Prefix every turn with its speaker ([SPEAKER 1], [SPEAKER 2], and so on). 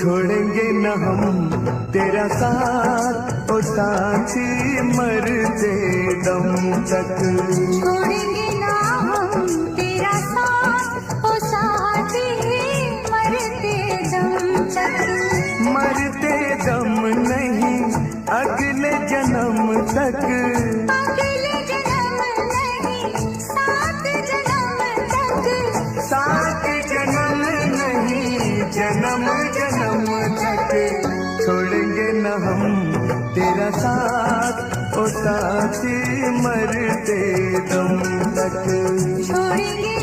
[SPEAKER 1] छोड़ेंगे न हम तेरा साथ, ओ साथी मरते दम तक।
[SPEAKER 2] छोड़ेंगे ना हम तेरा साथ, ओ साथी मरते दम तक।
[SPEAKER 1] मरते दम नहीं अगले जन्म तक,
[SPEAKER 2] अगले जन्म नहीं सात जन्म तक।
[SPEAKER 1] सात जन्म नहीं जन्म जन्म तक। छोड़ेंगे न हम तेरा साथ, ओ साथी मरते दम तक।
[SPEAKER 2] छोड़ेंगे